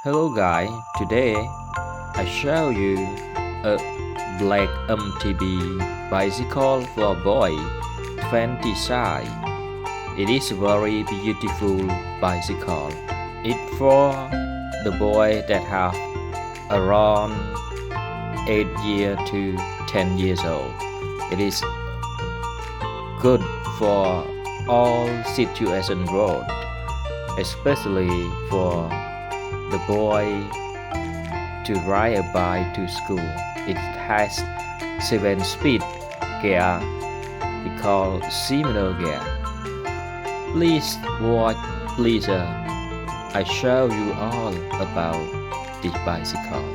Hello guys, today I show you a black MTB bicycle for boy 20 size. It is a very beautiful bicycle. It's for the boy that have around 8 years to 10 years old. It is good for all situation road, especially for the boy to ride a bike to school. It has 7-speed gear. We call Shimano gear. Please watch later. I show you all about this bicycle.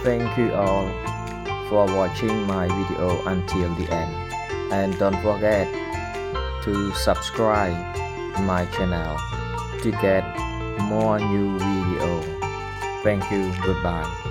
Thank you all for watching my video until the end, and don't forget to subscribe my channel to get more new video. Thank you. Goodbye.